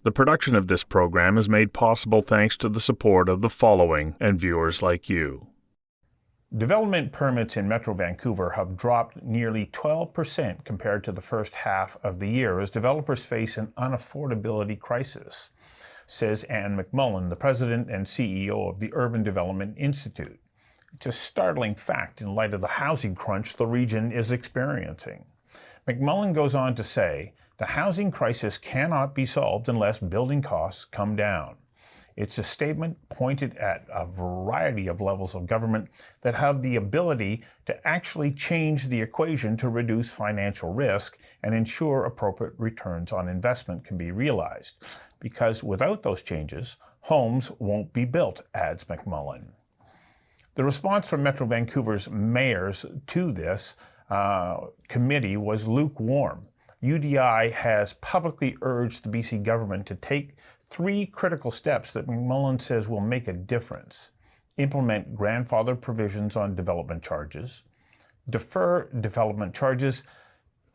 The production of this program is made possible thanks to the support of the following and viewers like you. Development permits in Metro Vancouver have dropped nearly 12% compared to the first half of the year as developers face an unaffordability crisis, says Anne McMullin, the president and CEO of the Urban Development Institute. It's a startling fact in light of the housing crunch the region is experiencing. McMullin goes on to say, the housing crisis cannot be solved unless building costs come down. It's a statement pointed at a variety of levels of government that have the ability to actually change the equation to reduce financial risk and ensure appropriate returns on investment can be realized. Because without those changes, homes won't be built, adds McMullin. The response from Metro Vancouver's mayors to this committee was lukewarm. UDI has publicly urged the BC government to take 3 critical steps that McMullin says will make a difference. Implement grandfather provisions on development charges, defer development charges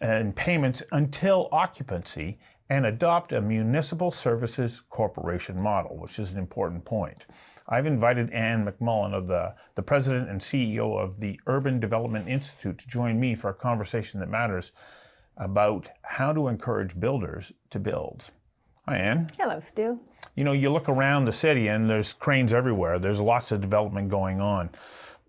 and payments until occupancy, and adopt a municipal services corporation model, which is an important point. I've invited Anne McMullin, of the president and CEO of the Urban Development Institute, to join me for a conversation that matters about how to encourage builders to build. Hi, Anne. Hello, Stu. You know, you look around the city and there's cranes everywhere. There's lots of development going on.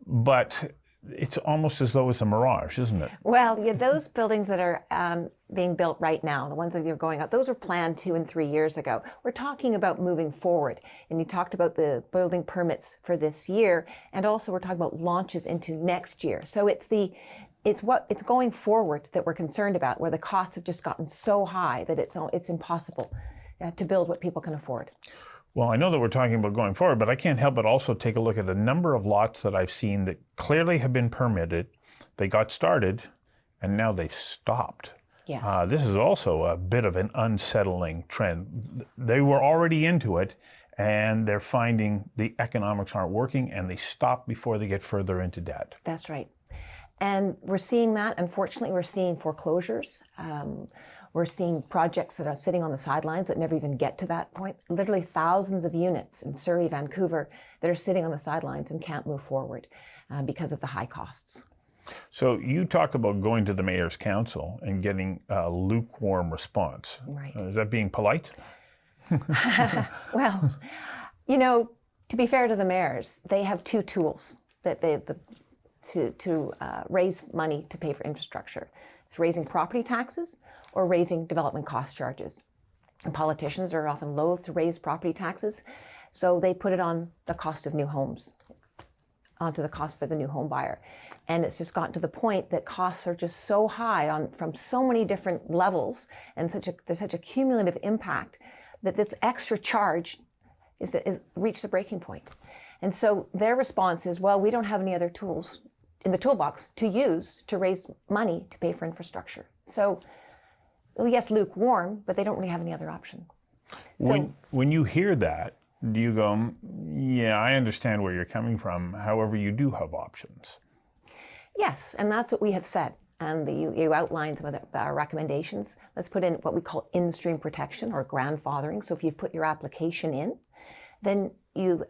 But it's almost as though it's a mirage, isn't it? Well, yeah, those buildings that are being built right now, the ones that are going up, those were planned 2 and 3 years ago. We're talking about moving forward. And you talked about the building permits for this year, and also we're talking about launches into next year. So it's going forward that we're concerned about, where the costs have just gotten so high that it's impossible to build what people can afford. Well, I know that we're talking about going forward, but I can't help but also take a look at a number of lots that I've seen that clearly have been permitted. They got started, and now they've stopped. Yes. This is also a bit of an unsettling trend. They were already into it, and they're finding the economics aren't working, and they stop before they get further into debt. That's right. And we're seeing that. Unfortunately, we're seeing foreclosures. We're seeing projects that are sitting on the sidelines that never even get to that point. Literally thousands of units in Surrey, Vancouver, that are sitting on the sidelines and can't move forward because of the high costs. So you talk about going to the Mayor's Council and getting a lukewarm response. Right. Is that being polite? Well, you know, to be fair to the mayors, they have 2 tools that to raise money to pay for infrastructure. It's raising property taxes or raising development cost charges. And politicians are often loath to raise property taxes, so they put it on the cost of new homes, onto the cost for the new home buyer. And it's just gotten to the point that costs are just so high from so many different levels, and there's such a cumulative impact that this extra charge is reached a breaking point. And so their response is, well, we don't have any other tools in the toolbox to use to raise money to pay for infrastructure. So, well, yes, lukewarm, but they don't really have any other option. When you hear that, do you go, yeah, I understand where you're coming from. However, you do have options. Yes, and that's what we have said. And you outlined some of our recommendations. Let's put in what we call in-stream protection or grandfathering. So if you've put your application in, then you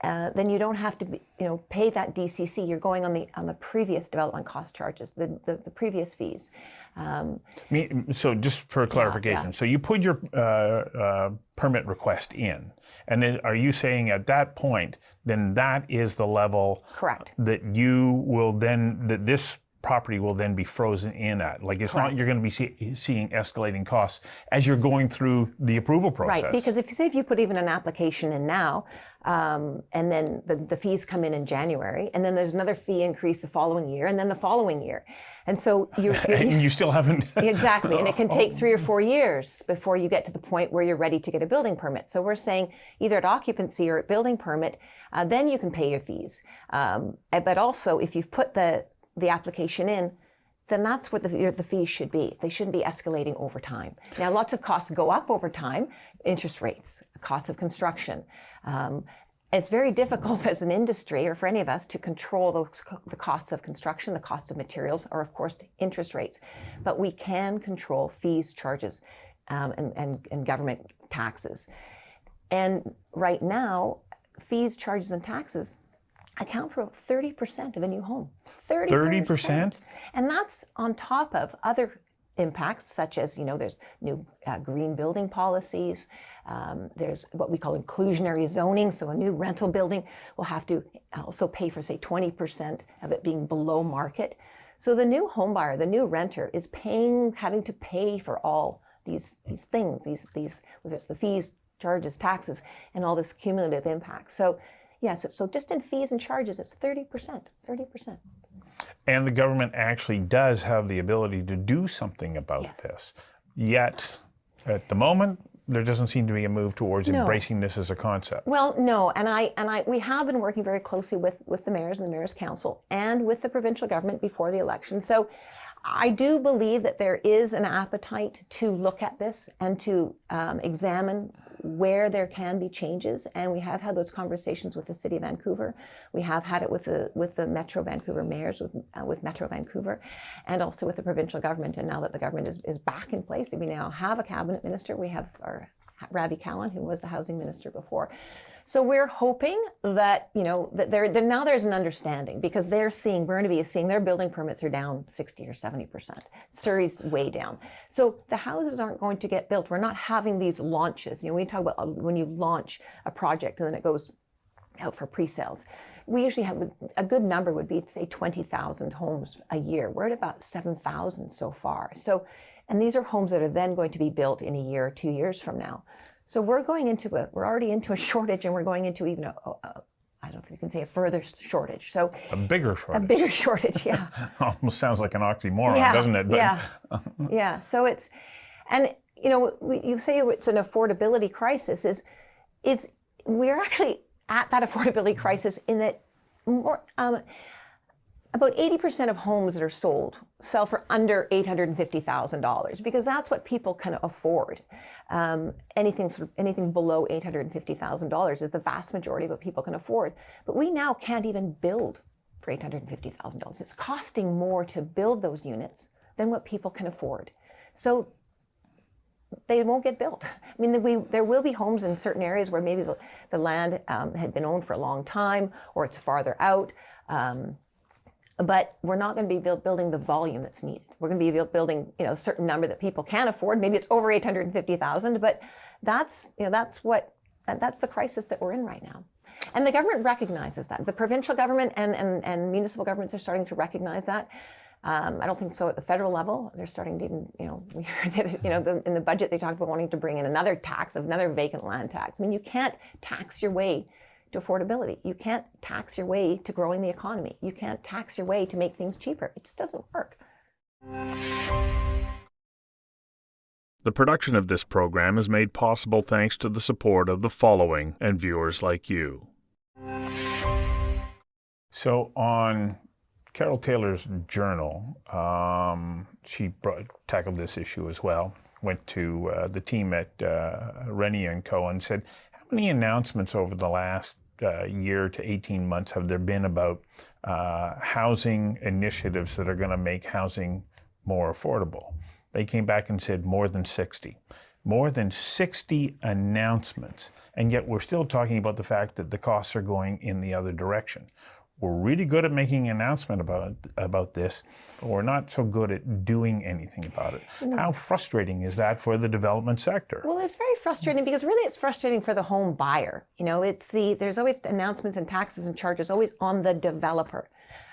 don't have to pay that DCC. You're going on the previous development cost charges, the previous fees. So just for clarification, so you put your permit request in, and then are you saying at that point, then that is the level Correct. That this property will then be frozen in at? Like it's Correct. not, you're going to be seeing escalating costs as you're going through the approval process. Right, because if you put even an application in now, and then the fees come in January, and then there's another fee increase the following year, and then the following year. And so and you still haven't... Exactly, and it can take 3 or 4 years before you get to the point where you're ready to get a building permit. So we're saying either at occupancy or at building permit, then you can pay your fees. But also, if you've put the application in, then that's what the fees should be. They shouldn't be escalating over time. Now, lots of costs go up over time, interest rates, costs of construction. It's very difficult as an industry or for any of us to control the costs of construction, the costs of materials, or of course interest rates. But we can control fees, charges, and government taxes. And right now, fees, charges, and taxes account for 30% of a new home. 30%? And that's on top of other impacts, such as, there's new green building policies. There's what we call inclusionary zoning. So a new rental building will have to also pay for, say, 20% of it being below market. So the new home buyer, the new renter, is having to pay for all these things, these whether it's the fees, charges, taxes, and all this cumulative impact. So yes, so just in fees and charges, it's 30%. And the government actually does have the ability to do something about this. Yet, at the moment, there doesn't seem to be a move towards embracing this as a concept. Well, no, and we have been working very closely with the mayors and the mayor's council and with the provincial government before the election. So I do believe that there is an appetite to look at this and to examine where there can be changes, and we have had those conversations with the City of Vancouver. We have had it with the Metro Vancouver mayors, with Metro Vancouver, and also with the provincial government. And now that the government is back in place, we now have a cabinet minister. We have our Ravi Kahlon, who was the housing minister before. So we're hoping that, that now there's an understanding, because Burnaby is seeing their building permits are down 60 or 70%. Surrey's way down. So the houses aren't going to get built. We're not having these launches. We talk about when you launch a project and then it goes out for pre-sales. We usually have a good number would be, say, 20,000 homes a year. We're at about 7,000 so far. So, and these are homes that are then going to be built in a year or 2 years from now. So we're already into a shortage, and we're going into even I don't know if you can say a further shortage. So a bigger shortage. A bigger shortage, yeah. Almost sounds like an oxymoron, doesn't it? But yeah. So it's, and you say it's an affordability crisis. Is we're actually at that affordability crisis in that more. About 80% of homes that are sold sell for under $850,000, because that's what people can afford. Anything below $850,000 is the vast majority of what people can afford. But we now can't even build for $850,000. It's costing more to build those units than what people can afford. So they won't get built. I mean, there will be homes in certain areas where maybe the land had been owned for a long time, or it's farther out. But we're not going to be building the volume that's needed. We're going to be building, a certain number that people can afford. Maybe it's over 850,000, but that's the crisis that we're in right now. And the government recognizes that. The provincial government and municipal governments are starting to recognize that. I don't think so at the federal level. They're starting to even, we heard that, in the budget they talked about wanting to bring in another vacant land tax. I mean, you can't tax your way to affordability. You can't tax your way to growing the economy. You can't tax your way to make things cheaper. It just doesn't work. The production of this program is made possible thanks to the support of the following and viewers like you. So on Carol Taylor's journal, she tackled this issue as well. Went to the team at Rennie & Co. and said, how many announcements over the last year to 18 months have there been about housing initiatives that are going to make housing more affordable? They came back and said more than 60. More than 60 announcements. And yet we're still talking about the fact that the costs are going in the other direction. We're really good at making an announcement about this, but we're not so good at doing anything about it. How frustrating is that for the development sector? Well, it's very frustrating, because really it's frustrating for the home buyer. There's always announcements and taxes and charges always on the developer.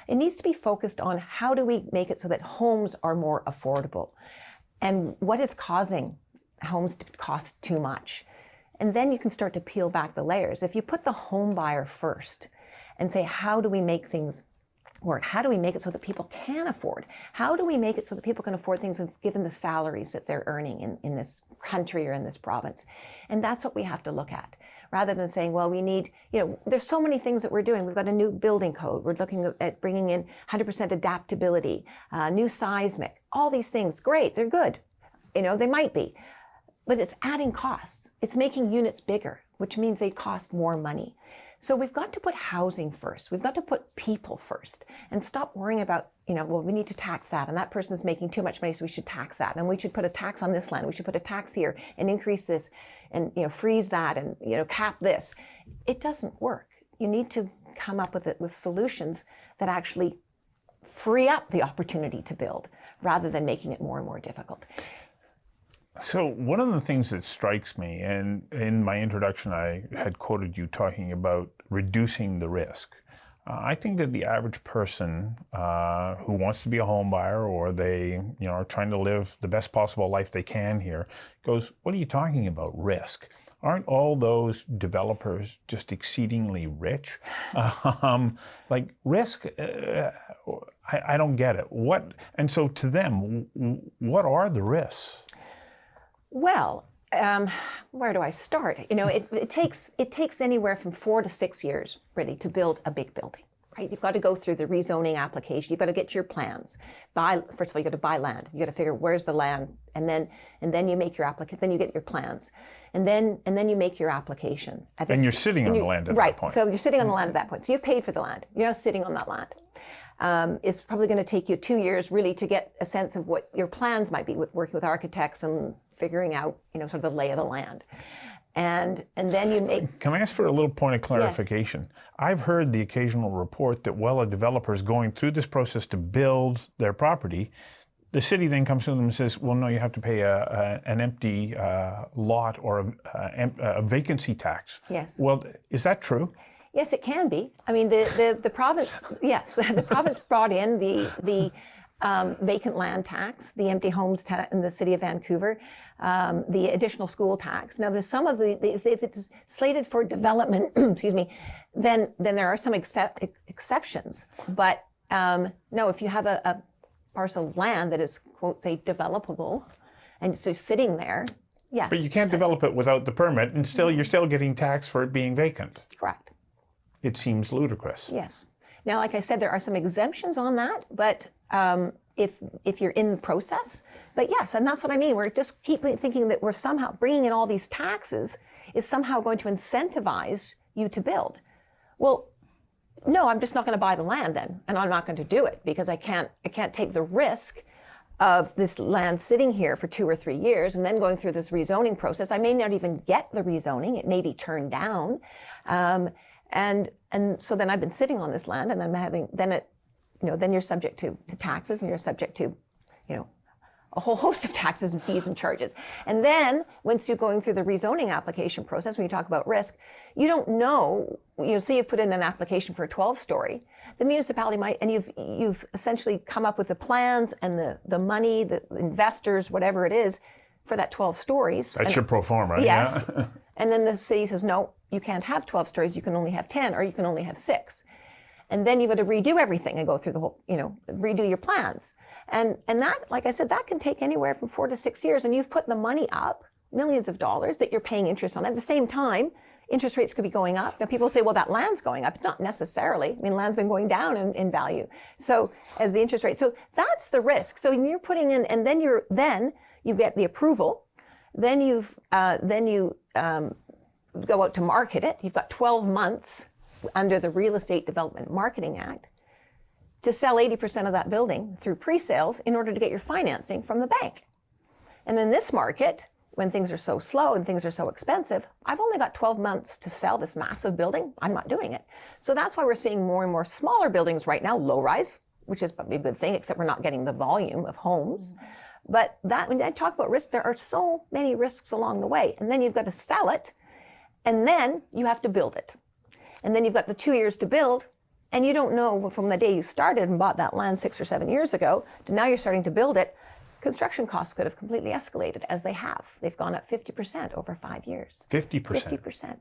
It needs to be focused on how do we make it so that homes are more affordable, and what is causing homes to cost too much. And then you can start to peel back the layers. If you put the home buyer first and say, how do we make things work? How do we make it so that people can afford? How do we make it so that people can afford things given the salaries that they're earning in this country or in this province? And that's what we have to look at, rather than saying, well, we need, there's so many things that we're doing. We've got a new building code. We're looking at bringing in 100% adaptability, new seismic, all these things. Great, they're good. They might be, but it's adding costs. It's making units bigger, which means they cost more money. So we've got to put housing first. We've got to put people first and stop worrying about, well, we need to tax that and that person's making too much money, so we should tax that. And we should put a tax on this land. We should put a tax here and increase this and, freeze that and, cap this. It doesn't work. You need to come up with solutions that actually free up the opportunity to build rather than making it more and more difficult. So one of the things that strikes me, and in my introduction I had quoted you talking about reducing the risk. I think that the average person who wants to be a home buyer, or they are trying to live the best possible life they can here, goes, what are you talking about, risk? Aren't all those developers just exceedingly rich? Like risk, I don't get it. And so to them, what are the risks? Well, where do I start? It takes anywhere from 4 to 6 years, really, to build a big building, right? You've got to go through the rezoning application. You've got to get your plans. First of all, you got to buy land. You got to figure where's the land, and then you make your application. Then you get your plans, and then you make your application. And you're sitting on the land at that point. So you're sitting on the land at that point. So you've paid for the land. You're now sitting on that land. It's probably going to take you 2 years really to get a sense of what your plans might be with working with architects and figuring out, sort of the lay of the land. And then you make... Can I ask for a little point of clarification? Yes. I've heard the occasional report that while a developer is going through this process to build their property, the city then comes to them and says, well, no, you have to pay an empty lot or a vacancy tax. Yes. Well, is that true? Yes, it can be. I mean, the province, yes, the province brought in the vacant land tax, the empty homes tax in the city of Vancouver, the additional school tax. Now, there's some of if it's slated for development, excuse me, then there are some exceptions. But no, if you have a parcel of land that is, quote, say, developable, and so sitting there, yes. But you can't develop it without the permit, and still you're still getting taxed for it being vacant. Correct. It seems ludicrous. Yes. Now, like I said, there are some exemptions on that, but if you're in the process, but yes, and that's what I mean. We're just keep thinking that we're somehow bringing in all these taxes is somehow going to incentivize you to build. Well, no, I'm just not going to buy the land then, and I'm not going to do it because I can't take the risk of this land sitting here for 2 or 3 years and then going through this rezoning process. I may not even get the rezoning; it may be turned down. And so then I've been sitting on this land, and then you're subject to taxes, and you're subject to, a whole host of taxes and fees and charges. And then once you're going through the rezoning application process, when you talk about risk, you don't know, say you've put in an application for a 12-story, the municipality might, and you've essentially come up with the plans and the money, the investors, whatever it is, for that 12 stories. That's your pro forma, yes. Yeah. And then the city says, no, you can't have 12 stories, you can only have 10, or you can only have 6. And then you've got to redo everything and go through the whole, redo your plans. And that, like I said, that can take anywhere from 4 to 6 years. And you've put the money up, millions of dollars that you're paying interest on. At the same time, interest rates could be going up. Now people say, well, that land's going up. It's not necessarily. I mean, land's been going down in value. So as the interest rate, so that's the risk. So when you're putting in, and then you get the approval, then you go out to market it. You've got 12 months under the Real Estate Development Marketing Act to sell 80% of that building through pre-sales in order to get your financing from the bank. And in this market, when things are so slow and things are so expensive, I've only got 12 months to sell this massive building. I'm not doing it. So that's why we're seeing more and more smaller buildings right now, low rise, which is probably a good thing, except we're not getting the volume of homes. But when I talk about risk, there are so many risks along the way. And then you've got to sell it, and then you have to build it. And then you've got the 2 years to build, and you don't know from the day you started and bought that land 6 or 7 years ago to now you're starting to build it. Construction costs could have completely escalated, as they have. They've gone up 50% over 5 years. 50%? 50%.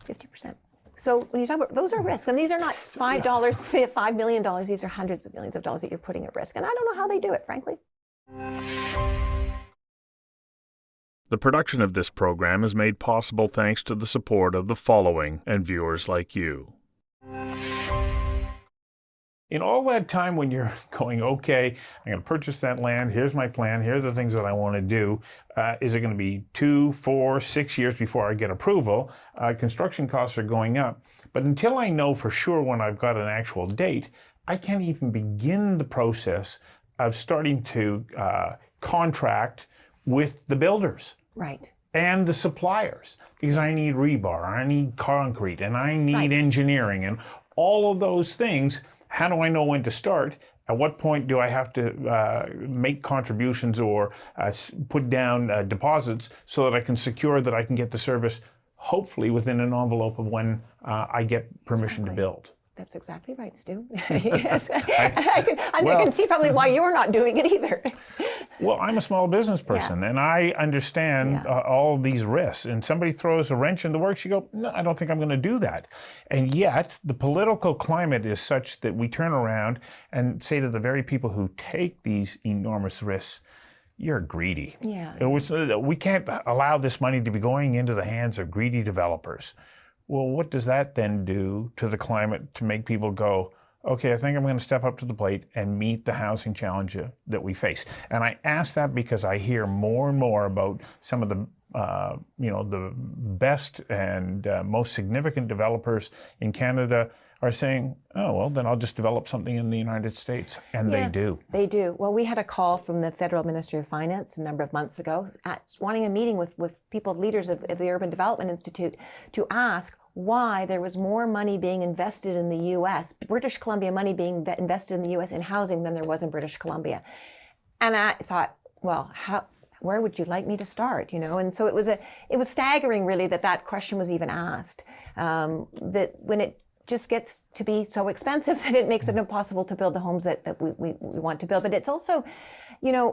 50%. So when you talk about, those are risks, and these are not $5, $5 million, these are hundreds of millions of dollars that you're putting at risk. And I don't know how they do it, frankly. The production of this program is made possible thanks to the support of the following and viewers like you. in all that time when you're going, okay, I'm going to purchase that land, here's my plan, here are the things that I want to do, is it going to be 2, 4, 6 years before I get approval? Construction costs are going up. But until I know for sure when I've got an actual date, I can't even begin the process of starting to contract with the builders. Right. And the suppliers, because I need rebar, I need concrete, and I need engineering, and all of those things. How do I know when to start? At what point do I have to make contributions or put down deposits so that I can secure that I can get the service, hopefully within an envelope of when I get permission to build? That's exactly right, Stu. Yes. I can see probably why you're not doing it either. Well, I'm a small business person, and I understand all these risks. And somebody throws a wrench in the works, you go, no, I don't think I'm going to do that. And yet, the political climate is such that we turn around and say to the very people who take these enormous risks, you're greedy. Yeah. We can't allow this money to be going into the hands of greedy developers. Well, what does that then do to the climate to make people go, okay, I think I'm going to step up to the plate and meet the housing challenge that we face? And I ask that because I hear more and more about some of the the best and most significant developers in Canada are saying, oh, well, then I'll just develop something in the United States. And they do. They do. Well, we had a call from the Federal Ministry of Finance a number of months ago wanting a meeting with people, leaders of the Urban Development Institute, to ask why there was more money being invested in the U.S., British Columbia money being invested in the U.S. in housing than there was in British Columbia. And I thought, well, where would you like me to start? And so it was staggering, really, that question was even asked. That when it just gets to be so expensive that it makes it impossible to build the homes that we want to build. But it's also, there's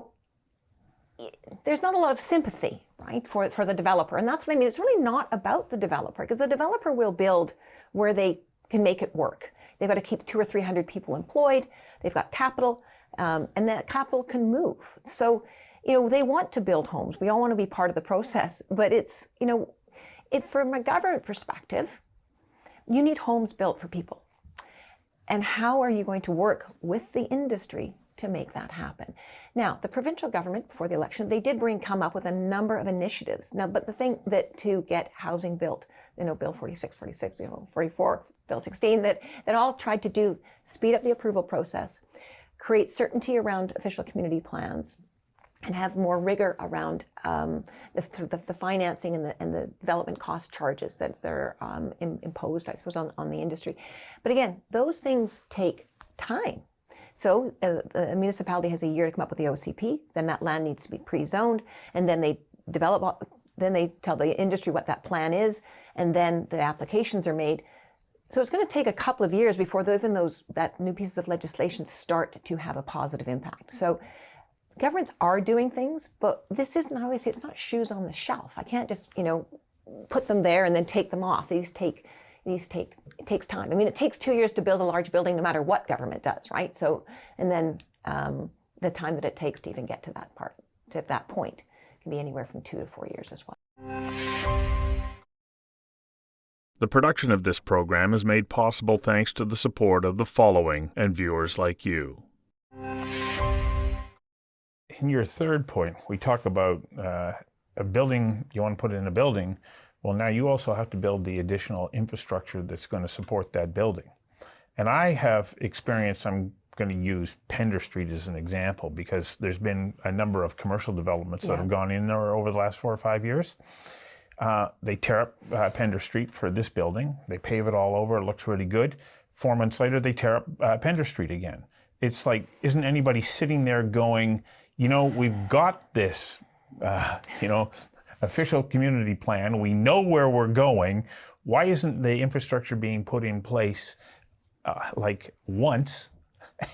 not a lot of sympathy, right, for the developer. And that's what I mean. It's really not about the developer, because the developer will build where they can make it work. They've got to keep 200 or 300 people employed. They've got capital, and that capital can move. So, they want to build homes. We all want to be part of the process. But it's, from a government perspective, you need homes built for people. And how are you going to work with the industry to make that happen? Now, the provincial government, before the election, they did come up with a number of initiatives. Now, but the thing that to get housing built, Bill 46, 44, Bill 16, that all tried to do, speed up the approval process, create certainty around official community plans, and have more rigor around the financing and the development cost charges that they're imposed, I suppose, on the industry. But again, those things take time. So the municipality has a year to come up with the OCP, then that land needs to be pre-zoned, and then they then they tell the industry what that plan is, and then the applications are made. So it's going to take a couple of years before even that new pieces of legislation start to have a positive impact. So governments are doing things, but this isn't, I always say, it's not shoes on the shelf. I can't just, put them there and then take them off. It takes time. I mean, it takes 2 years to build a large building, no matter what government does, right? So, and then the time that it takes to even get to that point can be anywhere from 2 to 4 years as well. The production of this program is made possible thanks to the support of the following and viewers like you. In your third point, we talk about a building, you want to put in a building. Well, now you also have to build the additional infrastructure that's going to support that building. And I have experienced, I'm going to use Pender Street as an example, because there's been a number of commercial developments that have gone in there over the last 4 or 5 years. They tear up Pender Street for this building. They pave it all over. It looks really good. 4 months later, they tear up Pender Street again. It's like, isn't anybody sitting there going, we've got this, official community plan. We know where we're going. Why isn't the infrastructure being put in place once,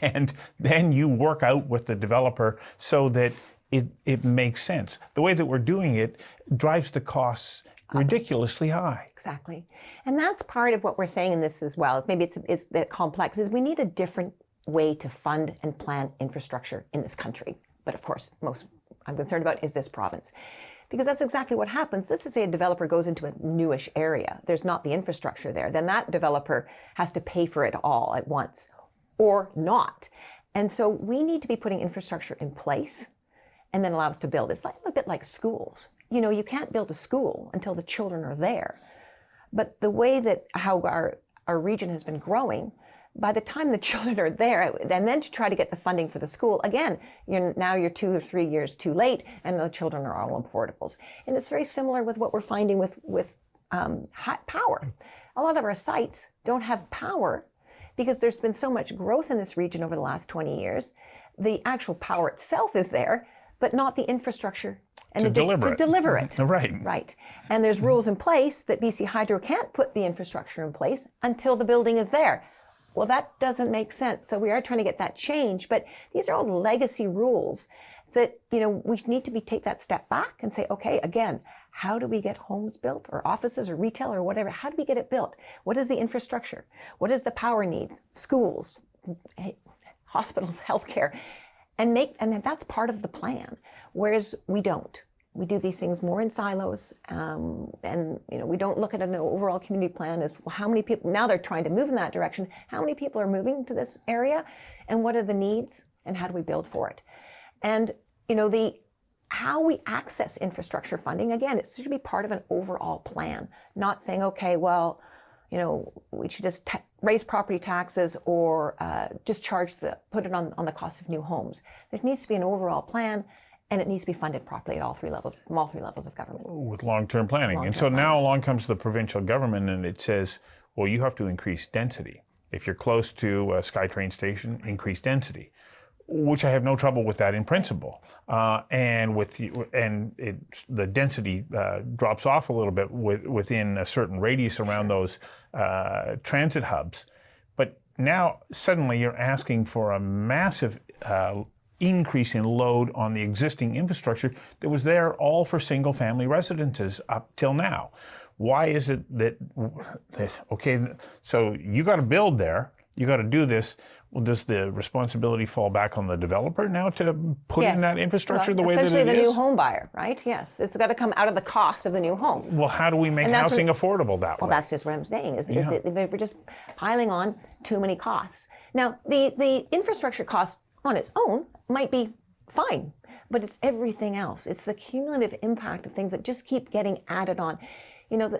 and then you work out with the developer so that it makes sense? The way that we're doing it drives the costs ridiculously high. Exactly. And that's part of what we're saying in this as well. It's the complex, is we need a different way to fund and plan infrastructure in this country. But of course, most I'm concerned about is this province. Because that's exactly what happens. Let's just say a developer goes into a newish area. There's not the infrastructure there. Then that developer has to pay for it all at once. or not. And so we need to be putting infrastructure in place and then allow us to build. It's like a bit like schools. You know, you can't build a school until the children are there. But the way that how our region has been growing, by the time the children are there, and then to try to get the funding for the school, again, you're 2 or 3 years too late, and the children are all on portables. And it's very similar with what we're finding with power. A lot of our sites don't have power because there's been so much growth in this region over the last 20 years. The actual power itself is there, but not the infrastructure and to deliver it. Right. And there's rules in place that BC Hydro can't put the infrastructure in place until the building is there. Well, that doesn't make sense. So we are trying to get that changed, but these are all legacy rules. So that, we need to take that step back and say, okay, again, how do we get homes built or offices or retail or whatever? How do we get it built? What is the infrastructure? What is the power needs? Schools, hospitals, healthcare, and that's part of the plan. Whereas we don't. We do these things more in silos, and we don't look at an overall community plan as well, how many people, now they're trying to move in that direction, how many people are moving to this area, and what are the needs, and how do we build for it? And how we access infrastructure funding, again, it should be part of an overall plan, not saying, okay, well, we should just raise property taxes or just put it on the cost of new homes. There needs to be an overall plan, and it needs to be funded properly at all three levels of government. With long-term planning. So now along comes the provincial government and it says, well, you have to increase density. If you're close to a SkyTrain station, increase density, which I have no trouble with that in principle. And the density drops off a little bit within a certain radius around those transit hubs. But now suddenly you're asking for a massive increase in load on the existing infrastructure that was there all for single-family residences up till now. Why is it that okay, so you got to build there, you got to do this. Well, does the responsibility fall back on the developer now to put in that infrastructure the way that it is? Essentially the new home buyer, right? Yes, it's got to come out of the cost of the new home. Well, how do we make housing affordable that way? Well, that's just what I'm saying, is if we're just piling on too many costs. Now, the infrastructure cost on its own might be fine, but it's everything else. It's the cumulative impact of things that just keep getting added on.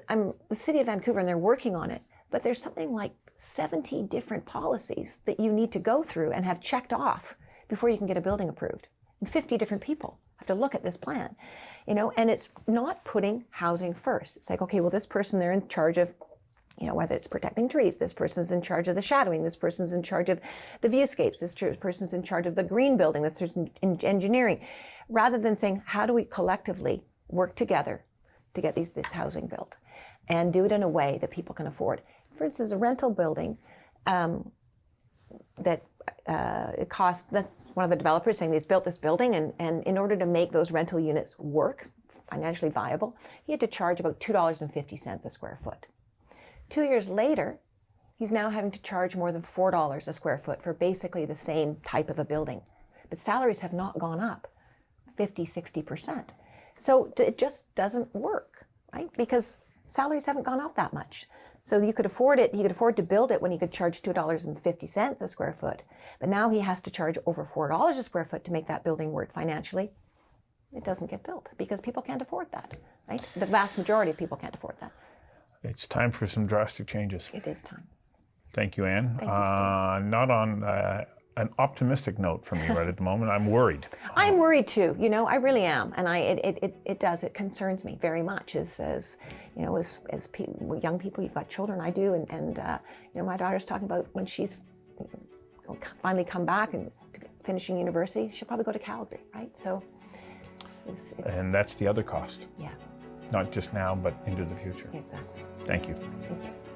I'm the City of Vancouver and they're working on it, but there's something like 70 different policies that you need to go through and have checked off before you can get a building approved. And 50 different people have to look at this plan, and it's not putting housing first. It's like, okay, well, this person, they're in charge of whether it's protecting trees, this person's in charge of the shadowing, this person's in charge of the viewscapes, this person's in charge of the green building, this person's in engineering, rather than saying, how do we collectively work together to get this housing built and do it in a way that people can afford. For instance, a rental building it cost, that's one of the developers saying he's built this building, and in order to make those rental units work, financially viable, he had to charge about $2.50 a square foot. 2 years later, he's now having to charge more than $4 a square foot for basically the same type of a building. But salaries have not gone up 50, 60%. So it just doesn't work, right? Because salaries haven't gone up that much. So you could afford it. He could afford to build it when he could charge $2.50 a square foot. But now he has to charge over $4 a square foot to make that building work financially. It doesn't get built because people can't afford that, right? The vast majority of people can't afford that. It's time for some drastic changes. It is time. Thank you, Anne. Thank you, not on an optimistic note for me right at the moment. I'm worried. I'm worried too. I really am, and it concerns me very much. As young people, you've got children. I do, and my daughter's talking about when she's finally come back and finishing university, she'll probably go to Calgary, right? So, and that's the other cost. Yeah. Not just now, but into the future. Exactly. Thank you. Thank you.